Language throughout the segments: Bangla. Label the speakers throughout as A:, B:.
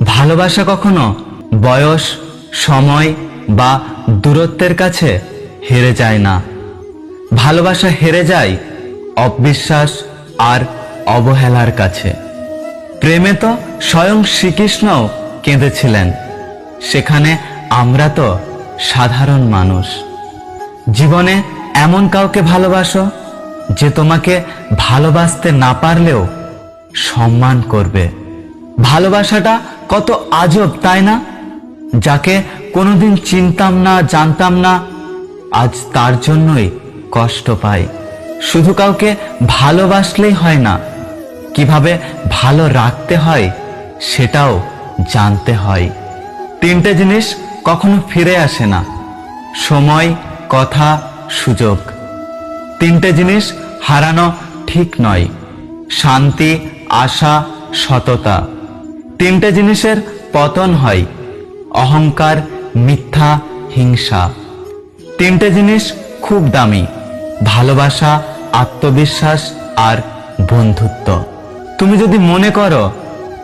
A: ভালোবাসা কখনো বয়স, সময় বা দূরত্বের কাছে হেরে যায় না। ভালোবাসা হেরে যায় অবিশ্বাস আর অবহেলার কাছে। প্রেমে তো স্বয়ং শ্রীকৃষ্ণও কেঁদেছিলেন, সেখানে আমরা তো সাধারণ মানুষ। জীবনে এমন কাউকে ভালোবাসো যে তোমাকে ভালোবাসতে না পারলেও সম্মান করবে। ভালোবাসাটা কত আজব, তাই না? যাকে কোনোদিন চিনতাম না, জানতাম না, আজ তার জন্যই কষ্ট পাই। শুধু কাউকে ভালোবাসলেই হয় না, কিভাবে ভালো রাখতে হয় সেটাও জানতে হয়। তিনটে জিনিস কখনো ফিরে আসে না: সময়, কথা, সুযোগ। তিনটে জিনিস হারানো ঠিক নয়: শান্তি, আশা, সততা। তিনটে জিনিসের পতন হয়: অহংকার, মিথ্যা, হিংসা। তিনটে জিনিস খুব দামি: ভালোবাসা, আত্মবিশ্বাস আর বন্ধুত্ব। তুমি যদি মনে করো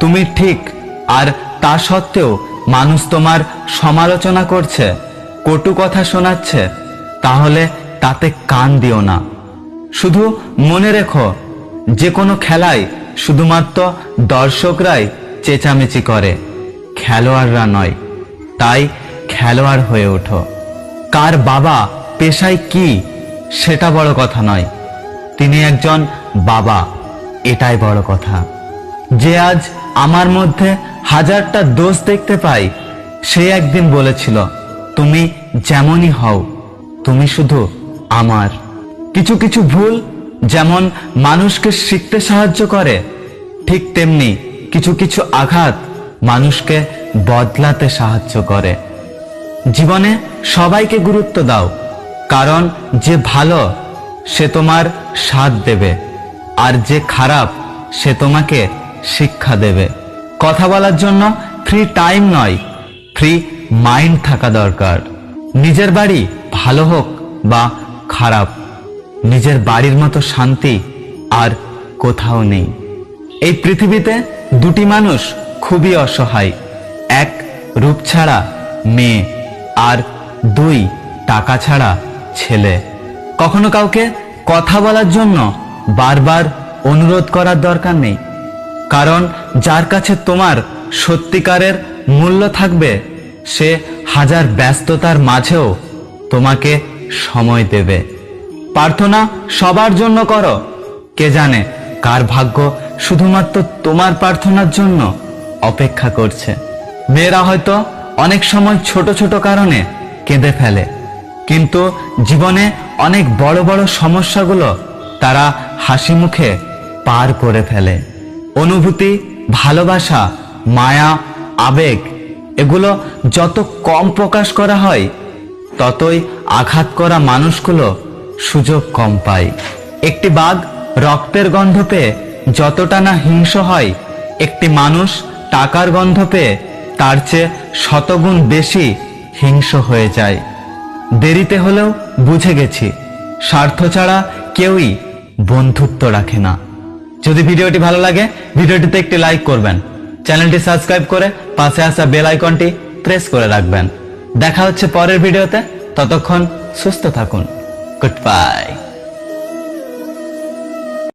A: তুমি ঠিক, আর তা সত্ত্বেও মানুষ তোমার সমালোচনা করছে, কটু কথা শোনাচ্ছে, তাহলে তাতে কান দিও না। শুধু মনে রেখো, যে কোনো খেলায় শুধুমাত্র দর্শকরাই চেঁচামেচি করে, খেলোয়াড়রা নয়। তাই খেলোয়াড় হয়ে ওঠো। কার বাবা, পেশায় কি, সেটা বড় কথা নয়, তিনি একজন বাবা, এটাই বড় কথা। যে আজ আমার মধ্যে হাজারটা দোষ দেখতে পাই, সে একদিন বলেছিল, তুমি যেমনই হও, তুমি শুধু আমার। কিছু কিছু ভুল যেমন মানুষকে শিখতে সাহায্য করে, ঠিক তেমনি কিছু কিছু আঘাত মানুষকে বদলাতে সাহায্য করে। জীবনে সবাইকে গুরুত্ব দাও, কারণ যে ভালো সে তোমার সাথ দেবে, আর যে খারাপ সে তোমাকে শিক্ষা দেবে। কথা বলার জন্য ফ্রি টাইম নয়, ফ্রি মাইন্ড থাকা দরকার। নিজের বাড়ি ভালো হোক বা খারাপ, নিজের বাড়ির মতো শান্তি আর কোথাও নেই। এই পৃথিবীতে দুটি মানুষ খুবই অসহায়: এক রূপ ছাড়া মেয়ে, আর দুই টাকা ছাড়া ছেলে। কখনো কাউকে কথা বলার জন্য বারবার অনুরোধ করার দরকার নেই, কারণ যার কাছে তোমার সত্যিকারের মূল্য থাকবে, সে হাজার ব্যস্ততার মাঝেও তোমাকে সময় দেবে। প্রার্থনা সবার জন্য করো, কে জানে কার ভাগ্য শুধুমাত্র তোমার প্রার্থনার জন্য অপেক্ষা করছে। মেয়েরা হয়তো অনেক সময় ছোট ছোট কারণে কেঁদে ফেলে, কিন্তু জীবনে অনেক বড় বড় সমস্যাগুলো তারা হাসি মুখে পার করে ফেলে। অনুভূতি, ভালোবাসা, মায়া, আবেগ, এগুলো যত কম প্রকাশ করা হয়, ততই আঘাত করা মানুষগুলো সুযোগ কম পায়। একটি বাঘ রক্তের গন্ধ পেয়ে যতটা না হিংস্র হয়, একটি মানুষ টাকার গন্ধ পেয়ে তার চেয়ে শতগুণ বেশি হিংস্র হয়ে যায়। দেরিতে হলেও বুঝে গেছি, স্বার্থ ছাড়া কেউই বন্ধুত্ব রাখে না। যদি ভিডিওটি ভালো লাগে, ভিডিওটিতে একটি লাইক করবেন, চ্যানেলটি সাবস্ক্রাইব করে পাশে আসা বেল আইকনটি প্রেস করে রাখবেন। দেখা হচ্ছে পরের ভিডিওতে, ততক্ষণ সুস্থ থাকুন। Good bye.